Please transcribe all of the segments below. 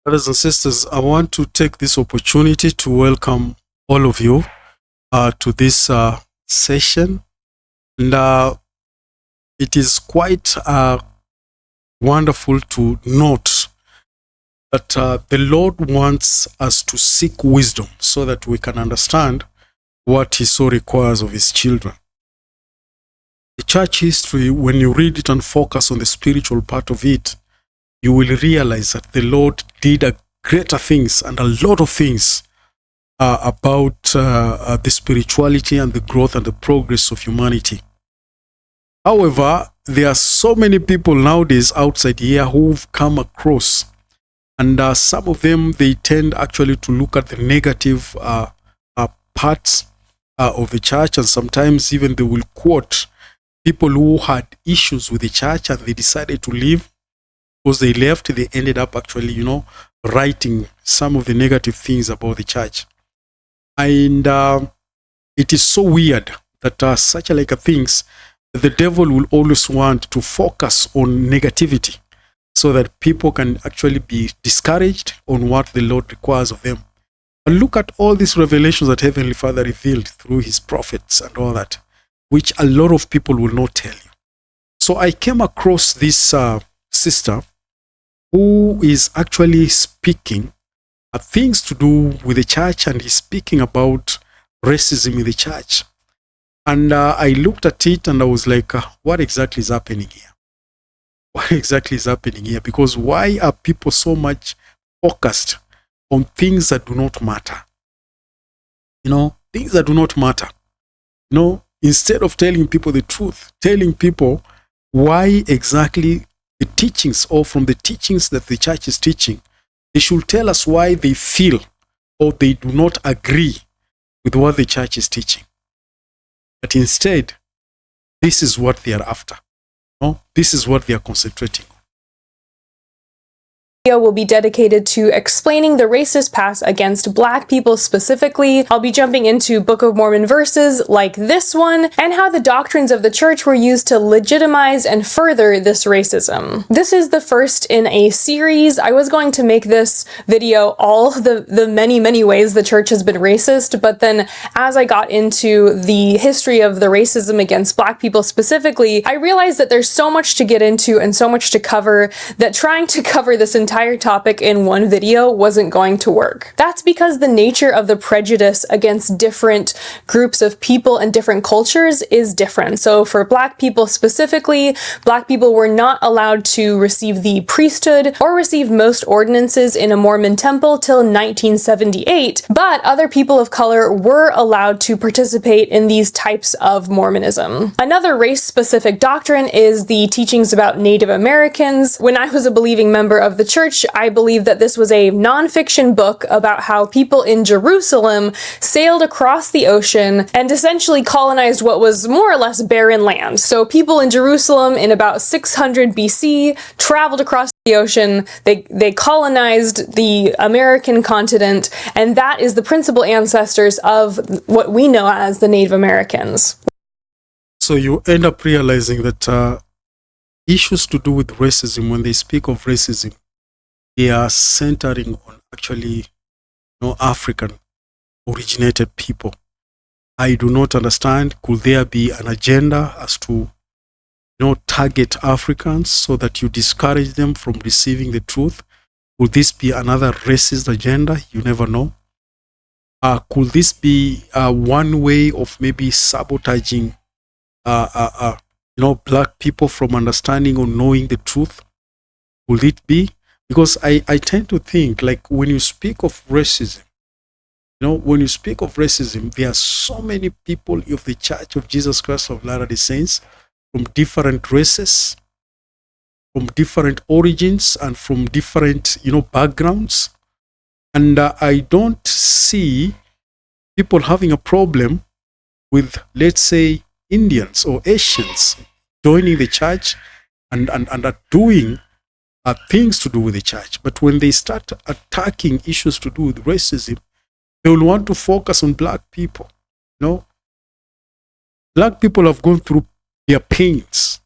Brothers and sisters, I want to take this opportunity to welcome all of you to this session. And it is quite wonderful to note that the Lord wants us to seek wisdom so that we can understand what He so requires of His children. The church history, when you read it and focus on the spiritual part of it, you will realize that the Lord did greater things and a lot of things about the spirituality and the growth and the progress of humanity. However, there are so many people nowadays outside here who've come across, and some of them, they tend actually to look at the negative parts of the church, and sometimes even they will quote people who had issues with the church and they decided to leave. Because they left, they ended up actually, writing some of the negative things about the church. And it is so weird that such like things, the devil will always want to focus on negativity so that people can actually be discouraged on what the Lord requires of them. And look at all these revelations that Heavenly Father revealed through His prophets and all that, which a lot of people will not tell you. So I came across this sister who is actually speaking things to do with the church, and he's speaking about racism in the church. And I looked at it and I was like, what exactly is happening here? What exactly is happening here? Because why are people so much focused on things that do not matter? Things that do not matter. Instead of telling people the truth, telling people why exactly the teachings, or from the teachings that the church is teaching, they should tell us why they feel or they do not agree with what the church is teaching. But instead, this is what they are after. This is what they are concentrating on. Video will be dedicated to explaining the racist past against Black people specifically. I'll be jumping into Book of Mormon verses like this one, and how the doctrines of the church were used to legitimize and further this racism. This is the first in a series. I was going to make this video all the many ways the church has been racist, but then as I got into the history of the racism against Black people specifically, I realized that there's so much to get into and so much to cover that trying to cover this entire topic in one video wasn't going to work. That's because the nature of the prejudice against different groups of people and different cultures is different. So for Black people specifically, Black people were not allowed to receive the priesthood or receive most ordinances in a Mormon temple till 1978, but other people of color were allowed to participate in these types of Mormonism. Another race-specific doctrine is the teachings about Native Americans. When I was a believing member of the church, I believe that this was a nonfiction book about how people in Jerusalem sailed across the ocean and essentially colonized what was more or less barren land. So people in Jerusalem in about 600 BC traveled across the ocean, they colonized the American continent, and that is the principal ancestors of what we know as the Native Americans. So you end up realizing that issues to do with racism, when they speak of racism, they are centering on actually African originated people. I do not understand, could there be an agenda as to target Africans so that you discourage them from receiving the truth? Could this be another racist agenda? You never know. Could this be one way of maybe sabotaging Black people from understanding or knowing the truth? Will it be? Because I tend to think, like, when you speak of racism, when you speak of racism, there are so many people of the Church of Jesus Christ of Latter-day Saints from different races, from different origins, and from different, backgrounds. And I don't see people having a problem with, let's say, Indians or Asians joining the church and are doing things to do with the church. But when they start attacking issues to do with racism, they will want to focus on Black people. Black people have gone through their pains.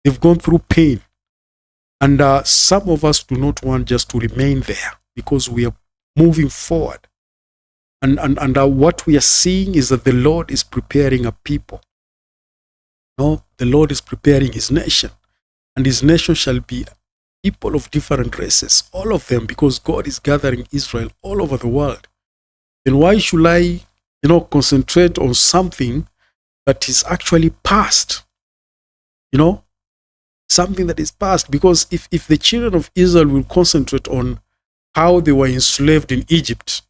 They've gone through pain. And some of us do not want just to remain there because we are moving forward. And what we are seeing is that the Lord is preparing a people. No, the Lord is preparing his nation. And his nation shall be people of different races, all of them, because God is gathering Israel all over the world. Then why should I, concentrate on something that is actually past? Something that is past. Because if the children of Israel will concentrate on how they were enslaved in Egypt,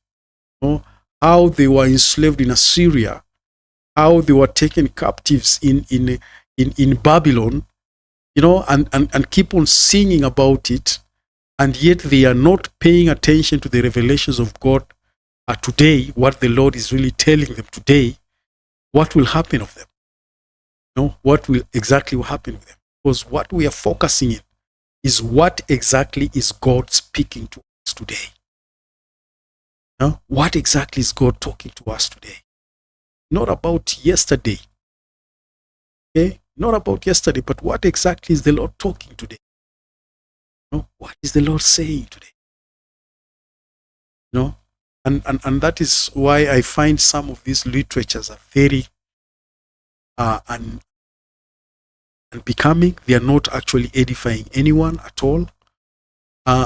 how they were enslaved in Assyria, how they were taken captives in Babylon, and keep on singing about it, and yet they are not paying attention to the revelations of God today, what the Lord is really telling them today, what will happen of them? What will exactly happen with them? Because what we are focusing in is what exactly is God speaking to us today. What exactly is God talking to us today? Not about yesterday. Okay? Not about yesterday, but what exactly is the Lord talking today? What is the Lord saying today? And that is why I find some of these literatures are very unbecoming. They are not actually edifying anyone at all.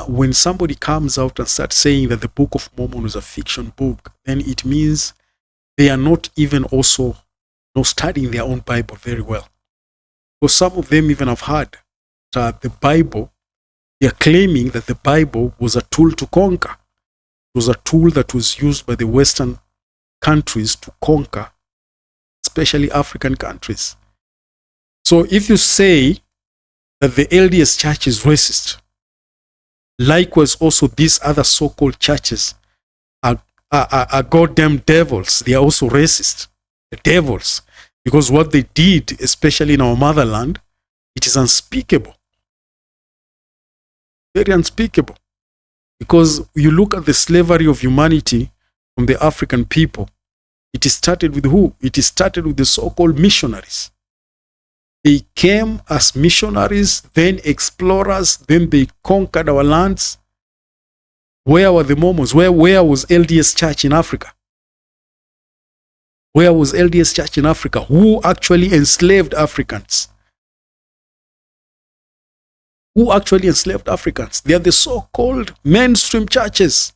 When somebody comes out and starts saying that the Book of Mormon is a fiction book, then it means they are not even also studying their own Bible very well. Because some of them even have heard that the Bible, they are claiming that the Bible was a tool to conquer. It was a tool that was used by the Western countries to conquer, especially African countries. So if you say that the LDS church is racist, likewise also these other so-called churches are goddamn devils. They are also racist. The devils. Because what they did, especially in our motherland, it is unspeakable. Very unspeakable. Because you look at the slavery of humanity from the African people, it started with who? It started with the so-called missionaries. They came as missionaries, then explorers, then they conquered our lands. Where were the Mormons? Where was LDS Church in Africa? Where was LDS Church in Africa? Who actually enslaved Africans? Who actually enslaved Africans? They are the so-called mainstream churches.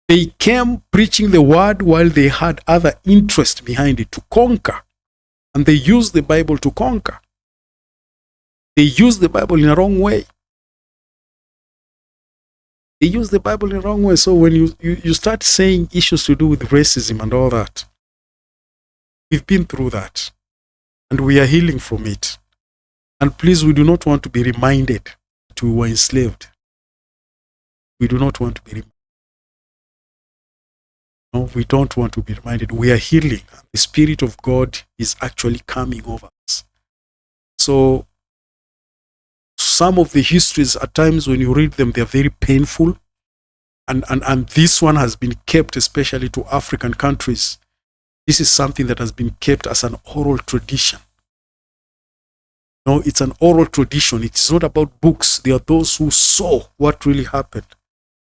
They came preaching the word while they had other interest behind it to conquer. And they used the Bible to conquer. They used the Bible in a wrong way. They used the Bible in a wrong way. So when you start saying issues to do with racism and all that, we've been through that. And we are healing from it. And please, we do not want to be reminded that we were enslaved. We do not want to be reminded. No, we don't want to be reminded. We are healing. The Spirit of God is actually coming over us. So, some of the histories, at times when you read them, they are very painful. And this one has been kept, especially to African countries. This is something that has been kept as an oral tradition. No, it's an oral tradition. It's not about books. There are those who saw what really happened.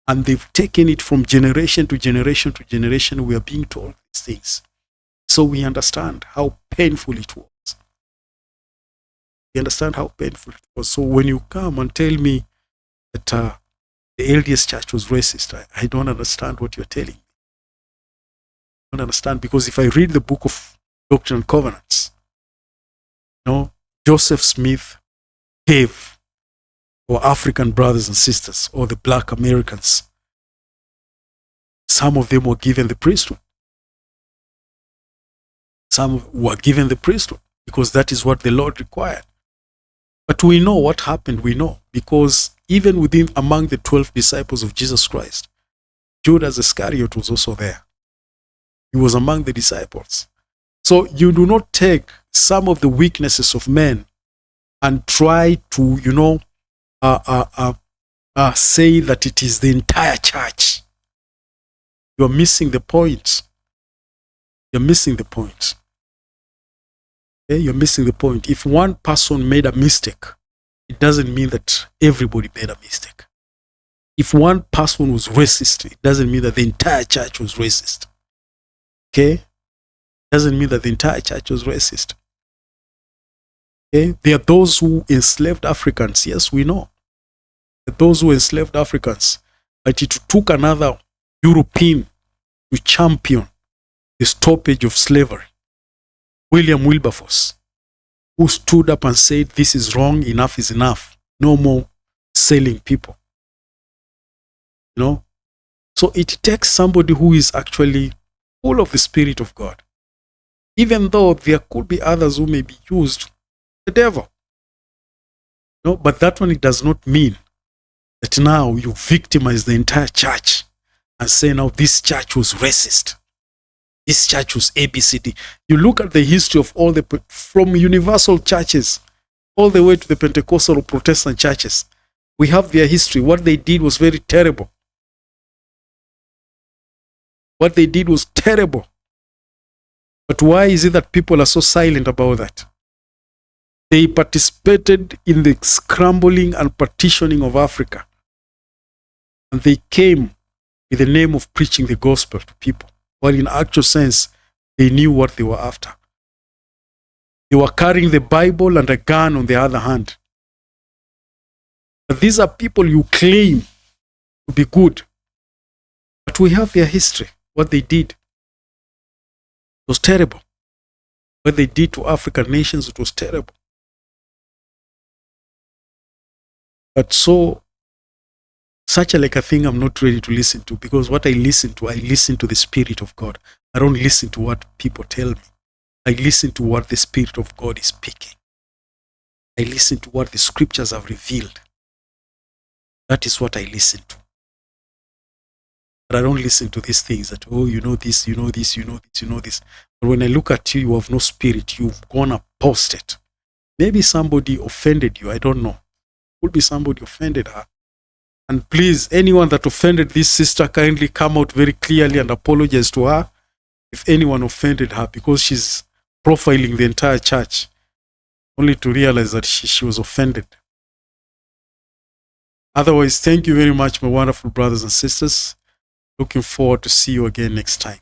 And they've taken it from generation to generation to generation. We are being told these things. So we understand how painful it was. We understand how painful it was. So when you come and tell me that the LDS church was racist, I don't understand what you're telling me. I don't understand, because if I read the book of Doctrine and Covenants, Joseph Smith gave our African brothers and sisters, or the black Americans, some of them were given the priesthood. Some were given the priesthood because that is what the Lord required. But we know what happened, we know, because even among the 12 disciples of Jesus Christ, Judas Iscariot was also there. He was among the disciples. So you do not take some of the weaknesses of men and try to, say that it is the entire church. You are missing the point. You're missing the point. Okay? You're missing the point. If one person made a mistake, it doesn't mean that everybody made a mistake. If one person was racist, it doesn't mean that the entire church was racist. Okay? It doesn't mean that the entire church was racist. Okay? There are those who enslaved Africans. Yes, we know. There are those who enslaved Africans. But it took another European to champion the stoppage of slavery. William Wilberforce, who stood up and said, this is wrong, enough is enough. No more selling people. You know? So it takes somebody who is actually full of the Spirit of God. Even though there could be others who may be used, the devil. No, but that one, it does not mean that now you victimize the entire church and say now this church was racist. This church was ABCD. You look at the history of all from universal churches all the way to the Pentecostal or Protestant churches. We have their history. What they did was very terrible. What they did was terrible. But why is it that people are so silent about that? They participated in the scrambling and partitioning of Africa. And they came with the name of preaching the gospel to people. While in actual sense, they knew what they were after. They were carrying the Bible and a gun on the other hand. But these are people you claim to be good. But we have their history. What they did was terrible. What they did to African nations, it was terrible. But such a thing I'm not ready to listen to, because what I listen to the Spirit of God. I don't listen to what people tell me. I listen to what the Spirit of God is speaking. I listen to what the Scriptures have revealed. That is what I listen to. But I don't listen to these things that, oh, you know this, you know this, you know this, you know this. But when I look at you, you have no spirit. You've gone apostate. Maybe somebody offended you. I don't know. Could be somebody offended her. And please, anyone that offended this sister, kindly come out very clearly and apologize to her if anyone offended her, because she's profiling the entire church, only to realize that she was offended. Otherwise, thank you very much, my wonderful brothers and sisters. Looking forward to see you again next time.